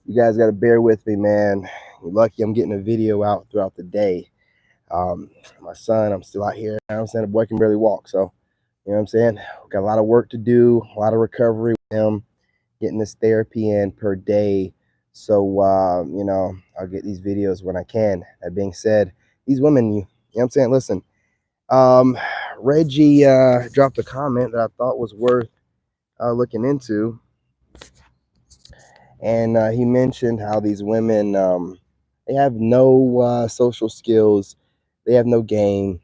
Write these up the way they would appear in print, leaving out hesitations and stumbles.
You guys got to bear with me, man. You're lucky I'm getting a video out throughout the day. My son, I'm still out here. I'm saying the boy can barely walk. So, you know what I'm saying? Got a lot of work to do, a lot of recovery with him, getting this therapy in per day. So, I'll get these videos when I can. That being said, these women, you know what I'm saying? Listen, um, Reggie dropped a comment that I thought was worth looking into. And he mentioned how these women they have no social skills, they have no game,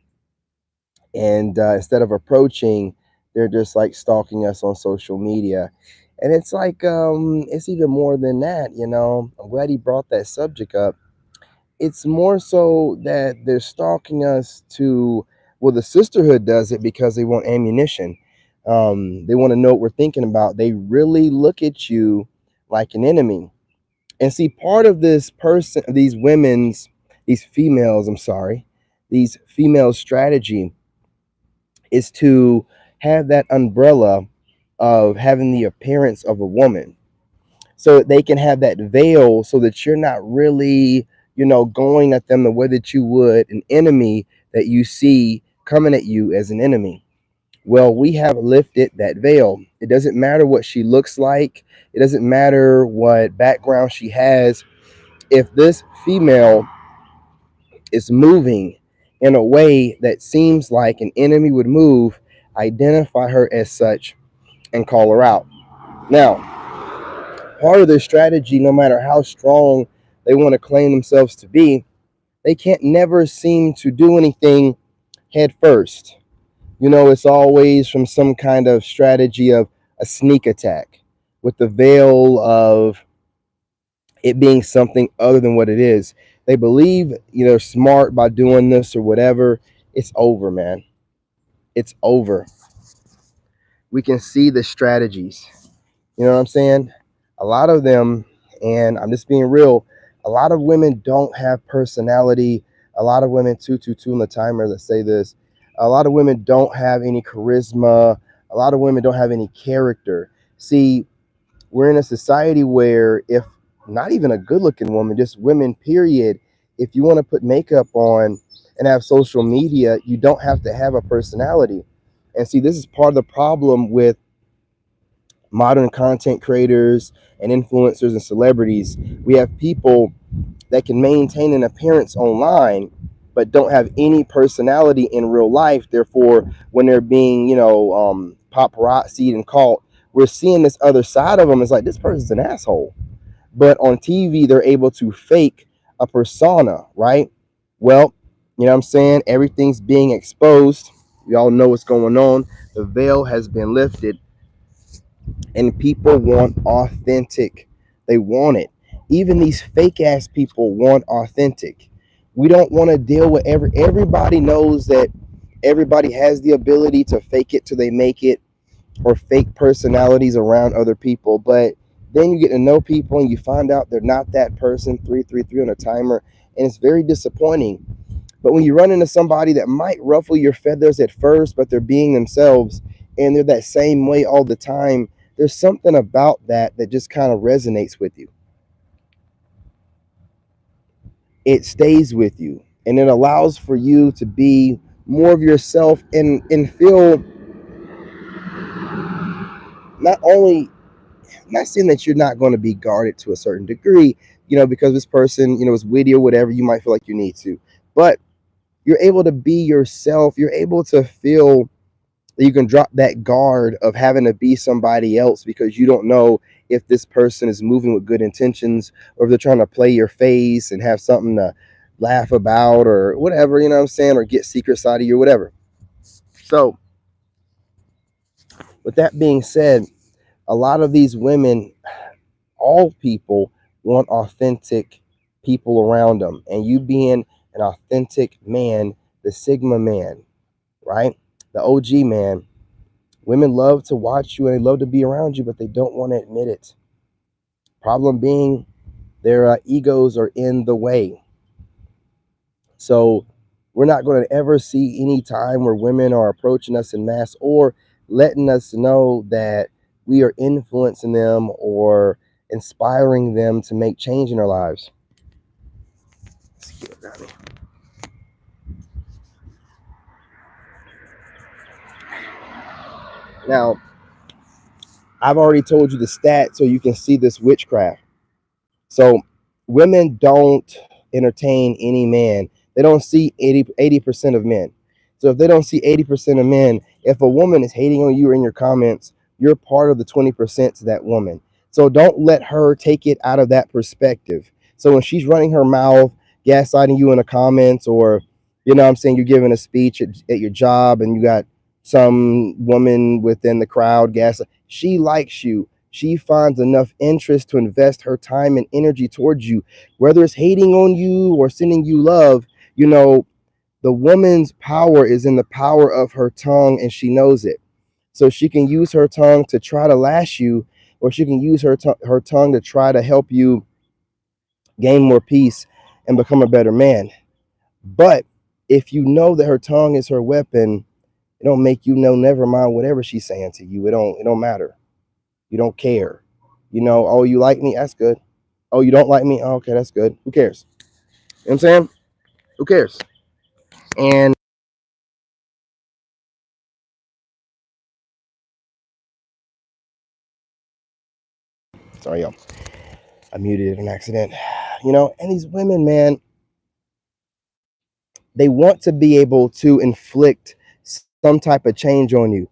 and instead of approaching, they're just like stalking us on social media. And it's like it's even more than that. I'm glad he brought that subject up. It's more so that they're stalking us to, well, the sisterhood does it because they want ammunition. They want to know what we're thinking about. They really look at you like an enemy. And see, part of this person, these females, I'm sorry, these female strategy is to have that umbrella of having the appearance of a woman. So that they can have that veil so that you're not really, going at them the way that you would an enemy that you see coming at you as an enemy. Well, we have lifted that veil. It doesn't matter what she looks like. It doesn't matter what background she has. If this female is moving in a way that seems like an enemy would move, identify her as such and call her out. Now, part of their strategy, no matter how strong they want to claim themselves to be, they can't never seem to do anything head first. It's always from some kind of strategy of a sneak attack with the veil of it being something other than what it is. They believe, smart by doing this or whatever. It's over, man. It's over. We can see the strategies. You know what I'm saying? A lot of them, and I'm just being real, a lot of women don't have personality. A lot of women, 222 on the timer, let's say this. A lot of women don't have any charisma. A lot of women don't have any character. See, we're in a society where if not even a good looking woman, just women, period, if you want to put makeup on and have social media, you don't have to have a personality. And see, this is part of the problem with modern content creators and influencers and celebrities. We have people that can maintain an appearance online but don't have any personality in real life. Therefore, when they're being, paparazzi and caught, we're seeing this other side of them. It's like, this person's an asshole. But on TV, they're able to fake a persona, right? Well, you know what I'm saying? Everything's being exposed. Y'all know what's going on. The veil has been lifted and people want authentic. They want it. Even these fake ass people want authentic. We don't want to deal with everybody knows that everybody has the ability to fake it till they make it or fake personalities around other people, but then you get to know people and you find out they're not that person. 333 on a timer, and it's very disappointing. But when you run into somebody that might ruffle your feathers at first, but they're being themselves and they're that same way all the time, there's something about that just kind of resonates with you. It stays with you and it allows for you to be more of yourself and feel not only, I'm not saying that you're not going to be guarded to a certain degree, because this person, is witty or whatever, you might feel like you need to. But you're able to be yourself. You're able to feel that you can drop that guard of having to be somebody else because you don't know if this person is moving with good intentions or if they're trying to play your face and have something to laugh about or whatever, you know what I'm saying, or get secrets out of you or whatever. So, with that being said, a lot of these women, all people, want authentic people around them. And you being an authentic man, the Sigma man, right? The OG man, women love to watch you and they love to be around you, but they don't want to admit it. Problem being, their egos are in the way. So we're not going to ever see any time where women are approaching us in mass or letting us know that we are influencing them or inspiring them to make change in their lives. Let's see what got me. Now, I've already told you the stat so you can see this witchcraft. So women don't entertain any man. They don't see 80% of men. So if they don't see 80% of men, if a woman is hating on you in your comments, you're part of the 20% to that woman. So don't let her take it out of that perspective. So when she's running her mouth, gaslighting you in the comments, or I'm saying, you're giving a speech at your job and you got some woman within the crowd she likes you. She finds enough interest to invest her time and energy towards you, whether it's hating on you or sending you love. The woman's power is in the power of her tongue, and she knows it. So she can use her tongue to try to lash you, or she can use her tongue to try to help you gain more peace and become a better man. But if you know that her tongue is her weapon, it don't make you know, never mind whatever she's saying to you. It don't matter. You don't care. Oh, you like me? That's good. Oh, you don't like me? Oh, okay, that's good. Who cares? You know what I'm saying? Who cares? And sorry, y'all. I muted an accident. And these women, man, they want to be able to inflict some type of change on you.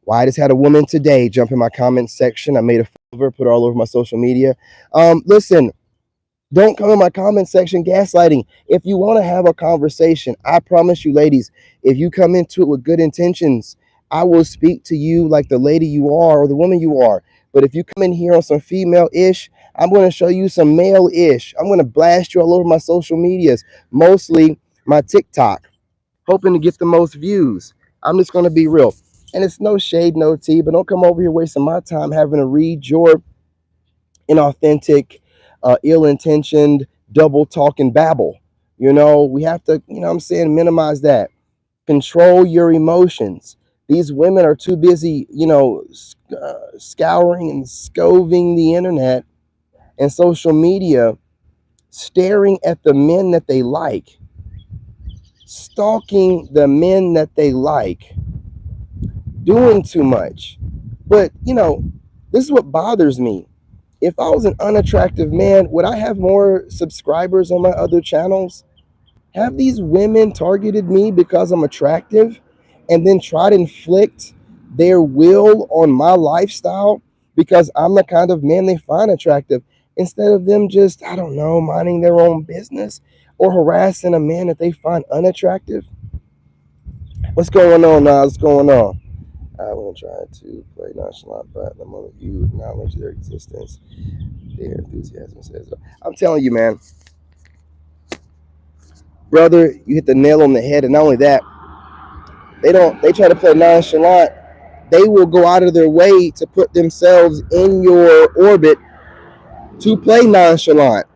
Why? I just had a woman today jump in my comment section. I made a favor, put it all over my social media. Listen, don't come in my comment section gaslighting. If you want to have a conversation, I promise you, ladies, if you come into it with good intentions, I will speak to you like the lady you are or the woman you are. But if you come in here on some female-ish, I'm going to show you some male-ish. I'm going to blast you all over my social medias, mostly my TikTok, hoping to get the most views. I'm just going to be real. And it's no shade, no tea, but don't come over here wasting my time having to read your inauthentic, ill-intentioned, double talking babble. We have to, I'm saying, minimize that. Control your emotions. These women are too busy, scouring and scoving the internet and social media, staring at the men that they like, stalking the men that they like, doing too much. But, this is what bothers me. If I was an unattractive man, would I have more subscribers on my other channels? Have these women targeted me because I'm attractive and then try to inflict their will on my lifestyle because I'm the kind of man they find attractive, instead of them just, I don't know, minding their own business or harassing a man that they find unattractive? What's going on now? What's going on? I will try to play nonchalant, but the moment you acknowledge their existence, their enthusiasm says, I'm telling you, man, brother, you hit the nail on the head. And not only that, they try to play nonchalant. They will go out of their way to put themselves in your orbit to play nonchalant,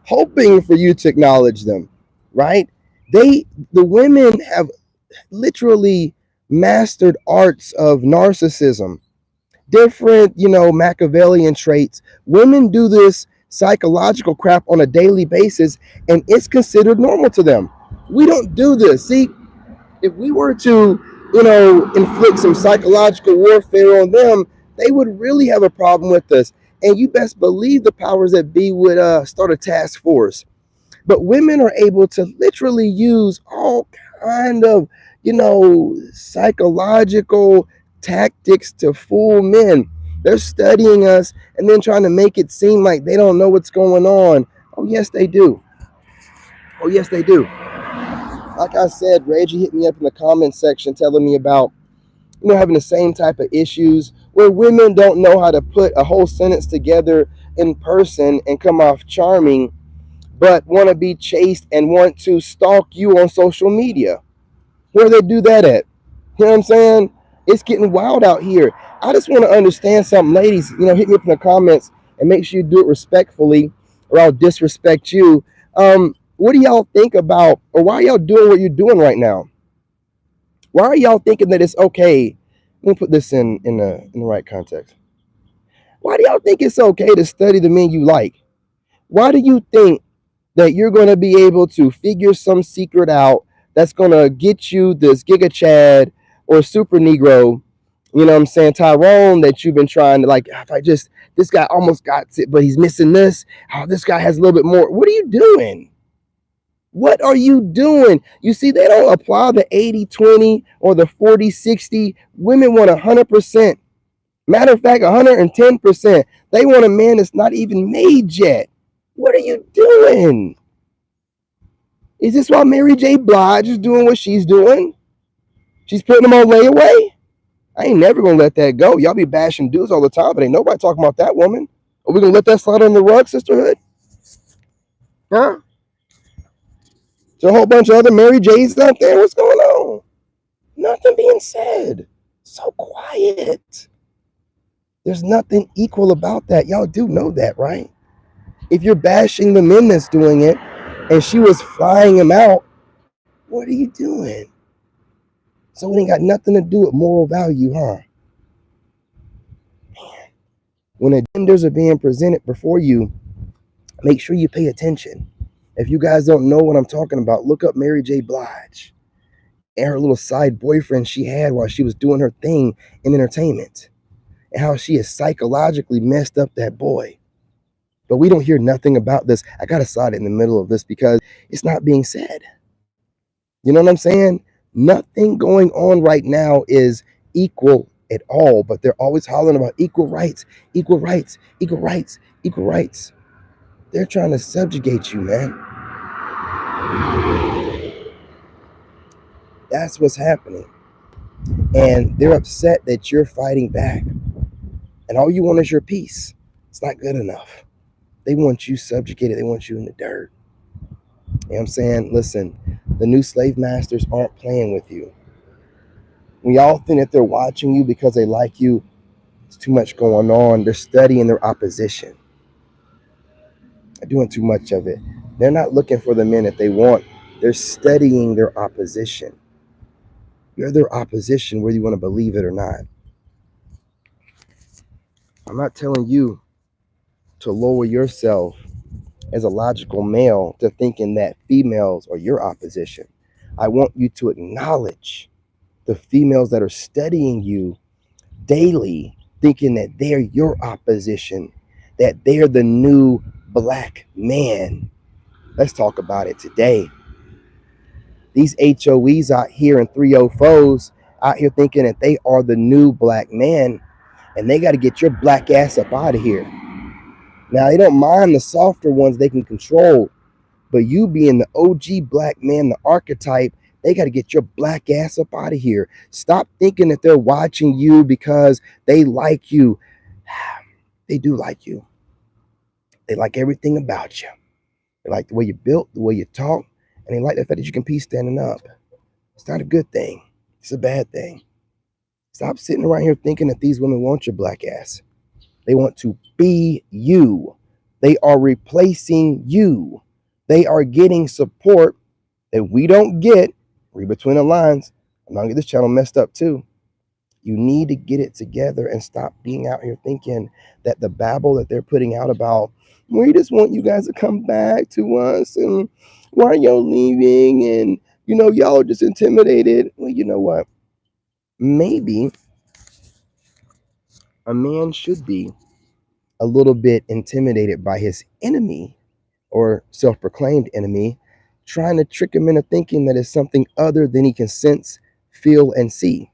hoping for you to acknowledge them, right? The women have literally mastered arts of narcissism, different, Machiavellian traits. Women do this psychological crap on a daily basis, and it's considered normal to them. We don't do this. See, if we were to, inflict some psychological warfare on them, they would really have a problem with us. And you best believe the powers that be would start a task force. But women are able to literally use all kind of, psychological tactics to fool men. They're studying us and then trying to make it seem like they don't know what's going on. Oh yes, they do. Oh yes, they do. Like I said, Reggie hit me up in the comment section telling me about, having the same type of issues where women don't know how to put a whole sentence together in person and come off charming, but want to be chased and want to stalk you on social media. Where they do that at? You know what I'm saying? It's getting wild out here. I just want to understand something, ladies. Hit me up in the comments and make sure you do it respectfully, or I'll disrespect you. What do y'all think about, or why are y'all doing what you're doing right now? Why are y'all thinking that it's okay? Let me put this in the right context. Why do y'all think it's okay to study the men you like? Why do you think that you're going to be able to figure some secret out that's going to get you this Giga Chad or Super Negro, you know what I'm saying, Tyrone, that you've been trying to, like, if I just, this guy almost got it, but he's missing this. Oh, this guy has a little bit more. What are you doing? What are you doing? You see, they don't apply the 80-20 or the 40-60. Women want 100%. Matter of fact, 110%. They want a man that's not even made yet. What are you doing? Is this why Mary J. Blige is doing what she's doing? She's putting them on layaway? I ain't never gonna let that go. Y'all be bashing dudes all the time, but ain't nobody talking about that woman. Are we gonna let that slide on the rug, sisterhood? Huh? There's a whole bunch of other Mary J's out there. What's going on? Nothing being said. So quiet. There's nothing equal about that. Y'all do know that, right? If you're bashing the men that's doing it and she was flying him out, what are you doing? So it ain't got nothing to do with moral value, huh? When agendas are being presented before you, make sure you pay attention. If you guys don't know what I'm talking about, look up Mary J. Blige and her little side boyfriend she had while she was doing her thing in entertainment, and how she has psychologically messed up that boy. But we don't hear nothing about this. I got to slide in the middle of this because it's not being said. You know what I'm saying? Nothing going on right now is equal at all, but they're always hollering about equal rights, equal rights, equal rights, equal rights. They're trying to subjugate you, man. That's what's happening. And they're upset that you're fighting back. And all you want is your peace. It's not good enough. They want you subjugated. They want you in the dirt. You know what I'm saying? Listen, the new slave masters aren't playing with you. We all think that they're watching you because they like you. There's too much going on. They're studying their opposition. They're doing too much of it. They're not looking for the men that they want. They're studying their opposition. You're their opposition, whether you want to believe it or not. I'm not telling you to lower yourself as a logical male to thinking that females are your opposition. I want you to acknowledge the females that are studying you daily, thinking that they're your opposition, that they're the new black man. Let's talk about it today. These HOEs out here and 304s out here thinking that they are the new black man, and they got to get your black ass up out of here. Now, they don't mind the softer ones they can control, but you being the OG black man, the archetype, they got to get your black ass up out of here. Stop thinking that they're watching you because they like you. They do like you. They like everything about you. They like the way you built, the way you talk, and they like the fact that you can pee standing up. It's not a good thing. It's a bad thing. Stop sitting around here thinking that these women want your black ass. They want to be you. They are replacing you. They are getting support that we don't get. Read between the lines. I'm not gonna get this channel messed up too. You need to get it together and stop being out here thinking that the babble that they're putting out about, we just want you guys to come back to us, and why are y'all leaving, and y'all are just intimidated. Well, you know what? Maybe a man should be a little bit intimidated by his enemy or self-proclaimed enemy, trying to trick him into thinking that it's something other than he can sense, feel, and see.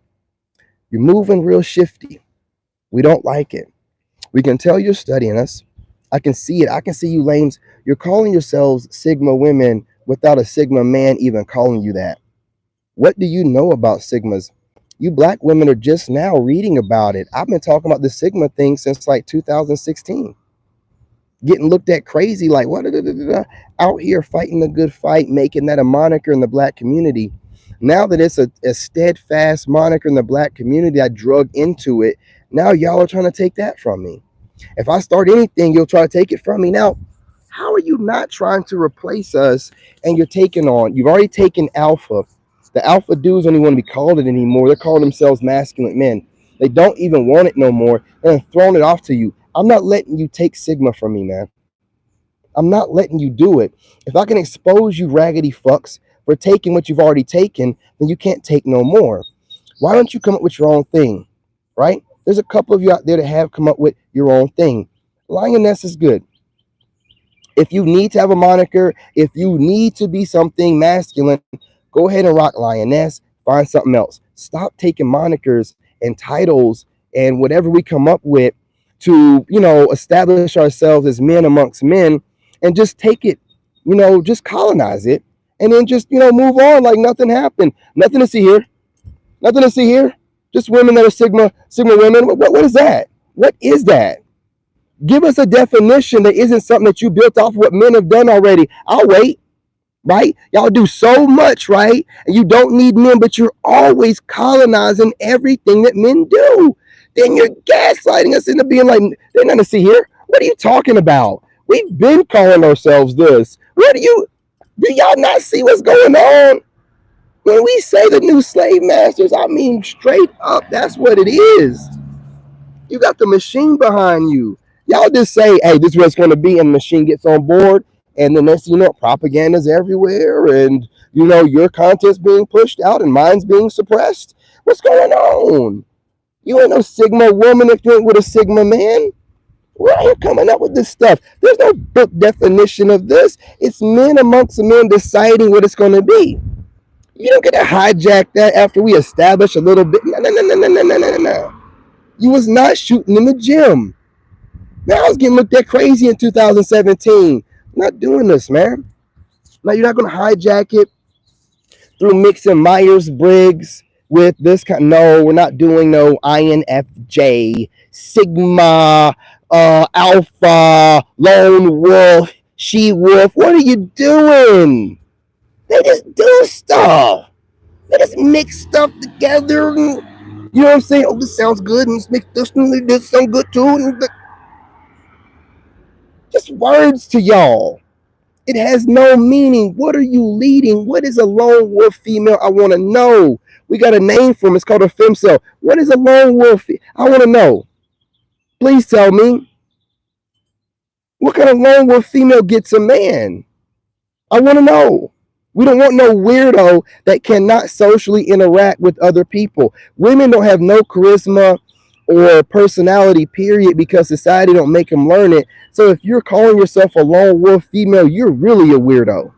You're moving real shifty. We don't like it. We can tell you're studying us. I can see it. I can see you lames. You're calling yourselves Sigma women without a Sigma man even calling you that. What do you know about Sigmas? You black women are just now reading about it. I've been talking about the Sigma thing since like 2016. Getting looked at crazy, like what? Out here fighting a good fight, making that a moniker in the black community. Now that it's a steadfast moniker in the black community, I drug into it. Now y'all are trying to take that from me. If I start anything, you'll try to take it from me. Now, how are you not trying to replace us? And you've already taken alpha. The alpha dudes don't even want to be called it anymore. They're calling themselves masculine men. They don't even want it no more. They're throwing it off to you. I'm not letting you take Sigma from me, man. I'm not letting you do it. If I can expose you raggedy fucks for taking what you've already taken, then you can't take no more. Why don't you come up with your own thing? Right? There's a couple of you out there that have come up with your own thing. Lioness is good. If you need to have a moniker, if you need to be something masculine, go ahead and rock lioness, find something else. Stop taking monikers and titles and whatever we come up with to, establish ourselves as men amongst men, and just take it, just colonize it, and then just, move on like nothing happened. Nothing to see here. Nothing to see here. Just women that are Sigma women. What is that? What is that? Give us a definition that isn't something that you built off of what men have done already. I'll wait, right? Y'all do so much, right? And you don't need men, but you're always colonizing everything that men do. Then you're gaslighting us into being like, there's nothing to see here. What are you talking about? We've been calling ourselves this. Do y'all not see what's going on? When we say the new slave masters, I mean straight up, that's what it is. You got the machine behind you. Y'all just say, hey, this is what it's going to be, and the machine gets on board, and the next thing you know, propaganda's everywhere, and your content's being pushed out and mine's being suppressed. What's going on? You ain't no Sigma woman if you ain't with a Sigma man. Where are you coming up with this stuff? There's no book definition of this. It's men amongst men deciding what it's going to be. You don't get to hijack that after we establish a little bit. No. You was not shooting in the gym. Man, I was getting looked at crazy in 2017. I'm not doing this, man. Now you're not going to hijack it through mixing Myers-Briggs with this kind. No, we're not doing no INFJ, Sigma, Alpha, Lone Wolf, She Wolf. What are you doing? They just do stuff. They just mix stuff together. And, you know what I'm saying? Oh, this sounds good. And mix this and this sounds good too. And just words to y'all. It has no meaning. What are you leading? What is a lone wolf female? I want to know. We got a name for them. It's called a femcel. What is a lone wolf? I want to know. Please tell me. What kind of lone wolf female gets a man? I want to know. We don't want no weirdo that cannot socially interact with other people. Women don't have no charisma or personality, period, because society don't make them learn it. So if you're calling yourself a lone wolf female, you're really a weirdo.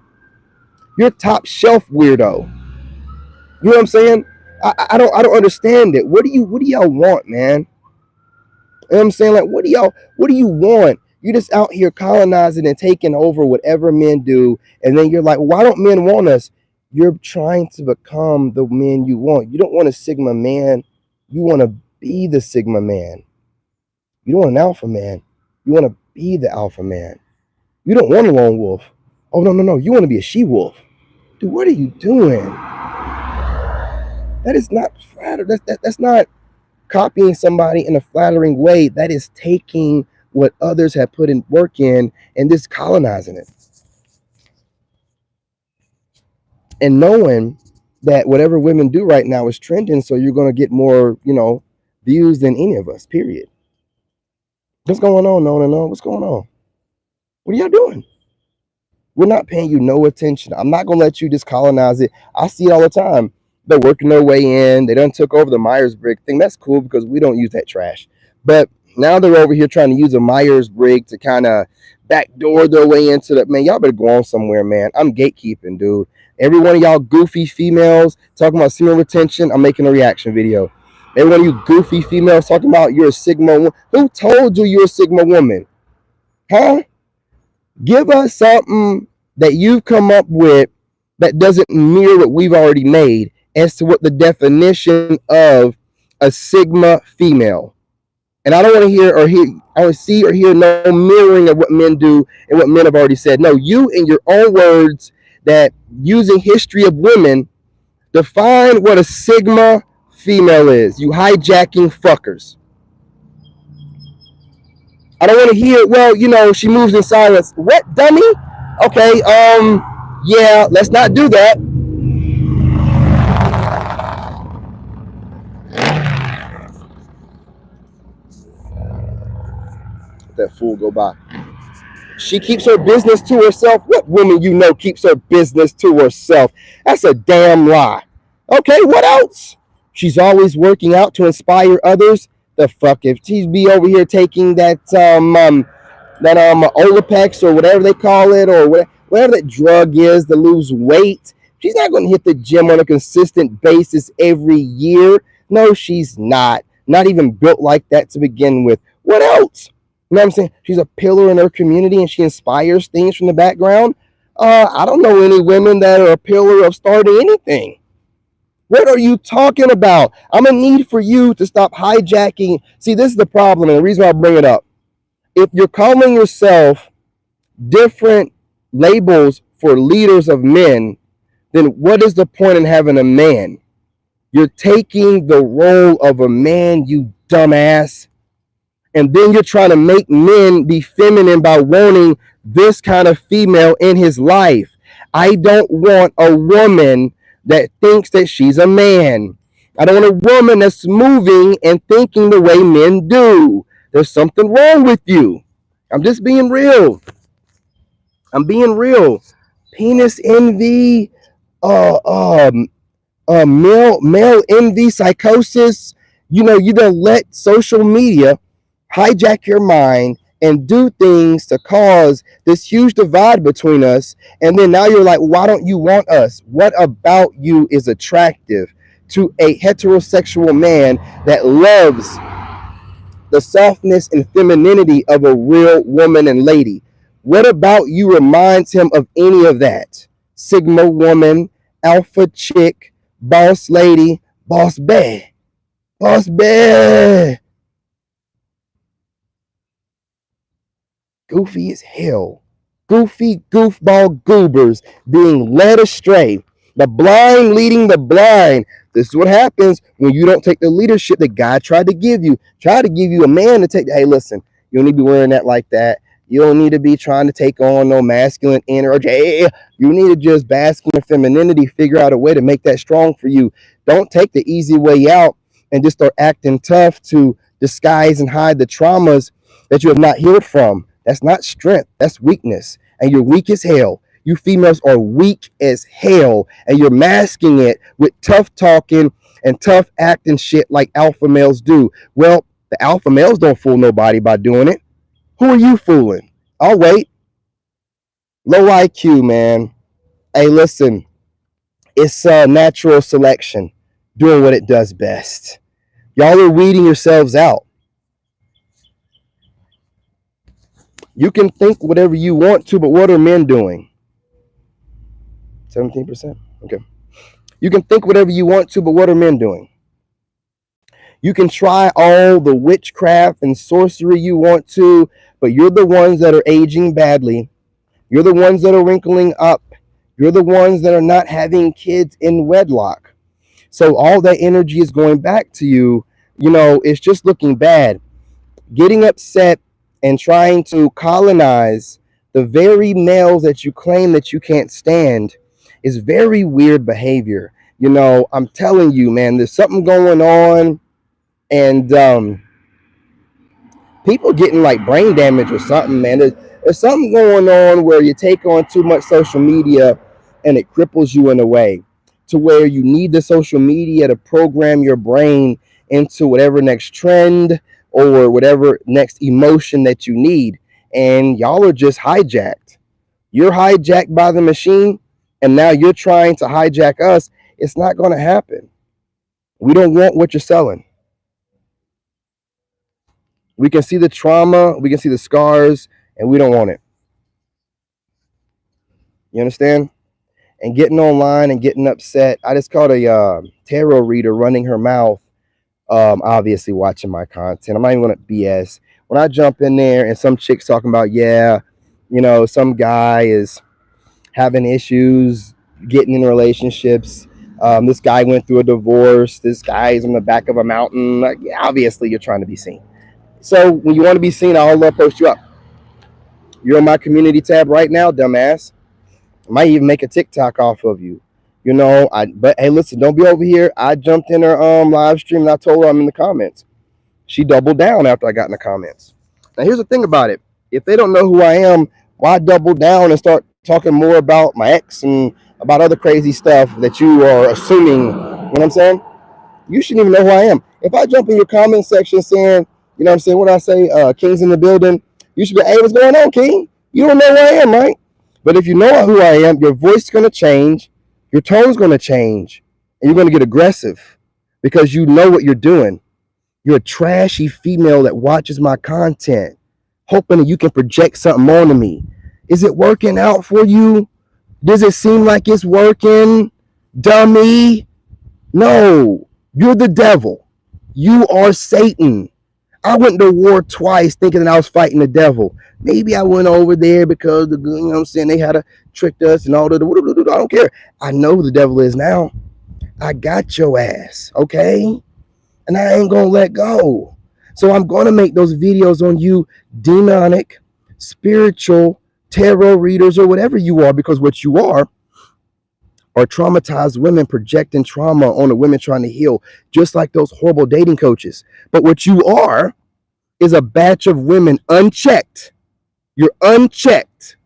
You're top shelf weirdo. You know what I'm saying? I don't understand it. What do y'all want, man? You know what I'm saying? Like, what do you want? You're just out here colonizing and taking over whatever men do, and then you're like, why don't men want us? You're trying to become the men you want. You don't want a Sigma man. You want to be the Sigma man. You don't want an alpha man. You want to be the alpha man. You don't want a lone wolf. Oh, no. You want to be a she wolf. Dude, what are you doing? That is not flattering. That's not copying somebody in a flattering way. That is taking what others have put in work in and just colonizing it. And knowing that whatever women do right now is trending, so you're going to get more, views than any of us, period. What's going on? No. What's going on? What are y'all doing? We're not paying you no attention. I'm not going to let you just colonize it. I see it all the time. They're working their way in. They done took over the Myers-Briggs thing. That's cool because we don't use that trash. But now they're over here trying to use a Myers-Briggs to kind of backdoor their way into that. Man, y'all better go on somewhere, man. I'm gatekeeping, dude. Every one of y'all goofy females talking about semen retention, I'm making a reaction video. Every one of you goofy females talking about you're a Sigma woman. Who told you you're a Sigma woman? Huh? Give us something that you've come up with that doesn't mirror what we've already made as to what the definition of a Sigma female. And I don't want to hear I don't see or hear no mirroring of what men do and what men have already said. No, you in your own words that using history of women, define what a Sigma female is. You hijacking fuckers. I don't want to hear, well, she moves in silence. What, dummy? Okay, yeah, let's not do that. that fool go by. She keeps her business to herself. What woman you know keeps her business to herself? That's a damn lie. Okay, what else? She's always working out to inspire others. The fuck if she'd be over here taking that Olapex or whatever they call it, or whatever that drug is to lose weight. She's not going to hit the gym on a consistent basis every year. No, she's not. Not even built like that to begin with. What else? You know what I'm saying? She's a pillar in her community and she inspires things from the background. I don't know any women that are a pillar of starting anything. What are you talking about? I'm going to need for you to stop hijacking. See, this is the problem, and the reason why I bring it up. If you're calling yourself different labels for leaders of men, then what is the point in having a man? You're taking the role of a man, you dumbass. And then you're trying to make men be feminine by wanting this kind of female in his life. I don't want a woman that thinks that she's a man. I don't want a woman that's moving and thinking the way men do. There's something wrong with you. I'm just being real. I'm being real. Penis envy, uh, um, male envy, psychosis. You know, you don't let social media hijack your mind and do things to cause this huge divide between us. And then now you're like, why don't you want us? What about you is attractive to a heterosexual man that loves the softness and femininity of a real woman and lady? What about you reminds him of any of that? Sigma woman, alpha chick, boss lady, boss bae, boss bae. Goofy as hell. Goofy goofball goobers being led astray. The blind leading the blind. This is what happens when you don't take the leadership that God tried to give you. Try to give you a man to take. Hey, listen, you don't need to be wearing that like that. You don't need to be trying to take on no masculine energy. You need to just bask in your femininity. Figure out a way to make that strong for you. Don't take the easy way out and just start acting tough to disguise and hide the traumas that you have not healed from. That's not strength. That's weakness. And you're weak as hell. You females are weak as hell. And you're masking it with tough talking and tough acting shit like alpha males do. Well, the alpha males don't fool nobody by doing it. Who are you fooling? I'll wait. Low IQ, man. Hey, listen. It's natural selection doing what it does best. Y'all are weeding yourselves out. You can think whatever you want to, but what are men doing? 17%? Okay. You can think whatever you want to, but what are men doing? You can try all the witchcraft and sorcery you want to, but you're the ones that are aging badly. You're the ones that are wrinkling up. You're the ones that are not having kids in wedlock. So all that energy is going back to you. You know, it's just looking bad. Getting upset and trying to colonize the very males that you claim that you can't stand is very weird behavior. You know, I'm telling you, man, there's something going on, and people getting like brain damage or something, man. There's something going on where you take on too much social media and it cripples you in a way to where you need the social media to program your brain into whatever next trend or whatever next emotion that you need. And y'all are just hijacked. You're hijacked by the machine, and now you're trying to hijack us. It's not going to happen. We don't want what you're selling. We can see the trauma, we can see the scars, and we don't want it. You understand? And getting online and getting upset. I just caught a tarot reader running her mouth, obviously watching my content. I'm not even going to BS. When I jump in there and some chick's talking about, yeah, you know, some guy is having issues getting in relationships. This guy went through a divorce. This guy is on the back of a mountain. Like, yeah, obviously, you're trying to be seen. So when you want to be seen, I'll post you up. You're on my community tab right now, dumbass. I might even make a TikTok off of you. You know, but hey, listen, don't be over here. I jumped in her live stream and I told her I'm in the comments. She doubled down after I got in the comments. Now, here's the thing about it. If they don't know who I am, why double down and start talking more about my ex and about other crazy stuff that you are assuming? You know what I'm saying? You shouldn't even know who I am. If I jump in your comment section saying, you know what I'm saying, what do I say, King's in the building, you should be, hey, what's going on, King? You don't know who I am, right? But if you know who I am, your voice is going to change, your tone's going to change, and you're going to get aggressive because you know what you're doing. You're a trashy female that watches my content, hoping that you can project something onto me. Is it working out for you? Does it seem like it's working, dummy? No, you're the devil. You are Satan. I went to war twice thinking that I was fighting the devil. Maybe I went over there because you know what I'm saying, they had to trick us and all that. I don't care. I know who the devil is now. I got your ass, okay? And I ain't gonna let go. So I'm gonna make those videos on you, demonic, spiritual, tarot readers, or whatever you are, because what you are traumatized women projecting trauma on the women trying to heal, just like those horrible dating coaches. But what you are is a batch of women unchecked. You're unchecked.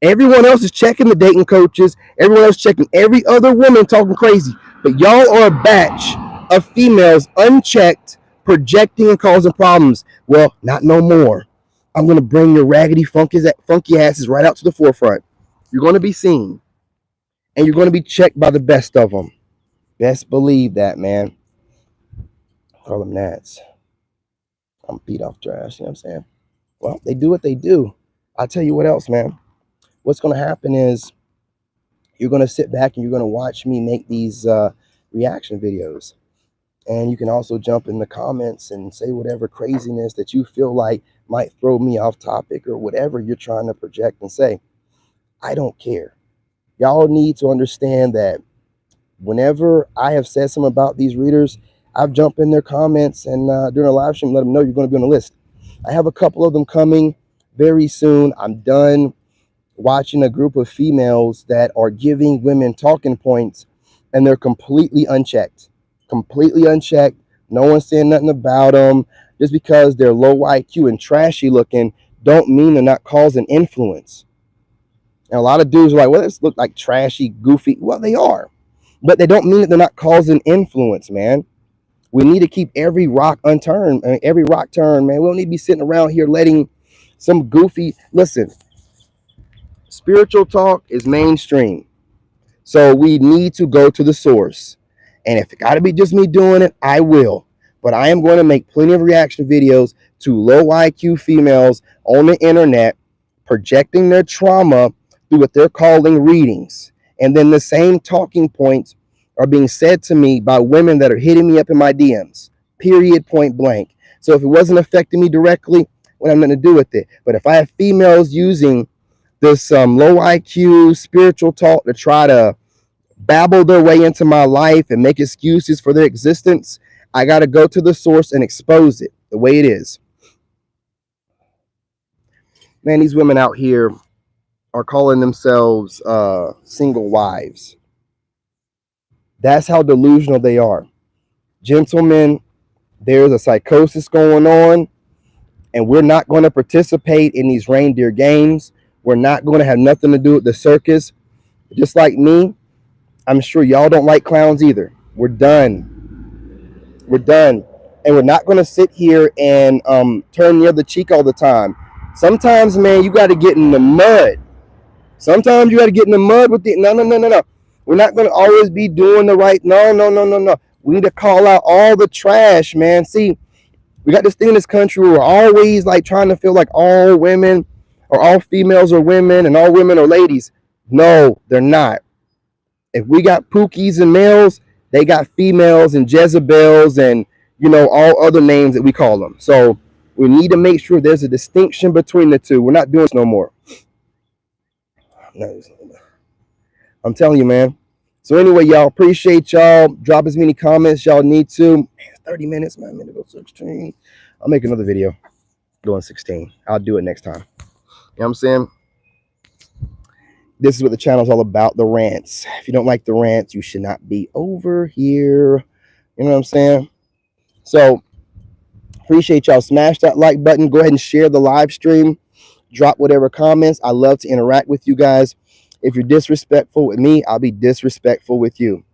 Everyone else is checking the dating coaches. Everyone else checking every other woman talking crazy. But y'all are a batch of females unchecked, projecting and causing problems. Well, not no more. I'm going to bring your raggedy, funky asses right out to the forefront. You're going to be seen. And you're going to be checked by the best of them. Best believe that, man. Call them Nats. I'm beat off trash, you know what I'm saying? Well, they do what they do. I'll tell you what else, man. What's going to happen is you're going to sit back and you're going to watch me make these reaction videos. And you can also jump in the comments and say whatever craziness that you feel like might throw me off topic or whatever you're trying to project and say. I don't care. Y'all need to understand that whenever I have said something about these readers, I've jumped in their comments and during a live stream, let them know you're going to be on the list. I have a couple of them coming very soon. I'm done watching a group of females that are giving women talking points and they're completely unchecked. Completely unchecked. No one's saying nothing about them. Just because they're low IQ and trashy looking don't mean they're not causing influence. And a lot of dudes are like, well, this look like trashy, goofy. Well, they are. But they don't mean that they're not causing influence, man. We need to keep every rock unturned, every rock turned, man. We don't need to be sitting around here letting some goofy. Listen, spiritual talk is mainstream. So we need to go to the source. And if it got to be just me doing it, I will. But I am going to make plenty of reaction videos to low IQ females on the internet projecting their trauma through what they're calling readings. And then the same talking points are being said to me by women that are hitting me up in my DMs, period, point blank. So if it wasn't affecting me directly, what I'm going to do with it. But if I have females using this low IQ spiritual talk to try to babble their way into my life and make excuses for their existence, I got to go to the source and expose it the way it is. Man, these women out here are calling themselves single wives. That's how delusional they are. Gentlemen, there's a psychosis going on, and we're not going to participate in these reindeer games. We're not going to have nothing to do with the circus. Just like me, I'm sure y'all don't like clowns either. We're done. We're done. And we're not going to sit here and turn the other cheek all the time. Sometimes, man, you got to get in the mud. Sometimes you got to get in the mud with the no. We're not going to always be doing the right. No. We need to call out all the trash, man. See, we got this thing in this country where we're always like trying to feel like all women or all females are women and all women are ladies. No, they're not. If we got Pookies and males, they got females and Jezebels and, you know, all other names that we call them. So we need to make sure there's a distinction between the two. We're not doing this no more. I'm telling you, man. So anyway, y'all, appreciate y'all. Drop as many comments y'all need to. Man, 30 minutes, man. I'm going to go 16. I'll make another video going 16. I'll do it next time. You know what I'm saying? This is what the channel's all about, the rants. If you don't like the rants, you should not be over here. You know what I'm saying? So Appreciate y'all. Smash that like button. Go ahead and share the live stream. Drop whatever comments. I love to interact with you guys. If you're disrespectful with me, I'll be disrespectful with you.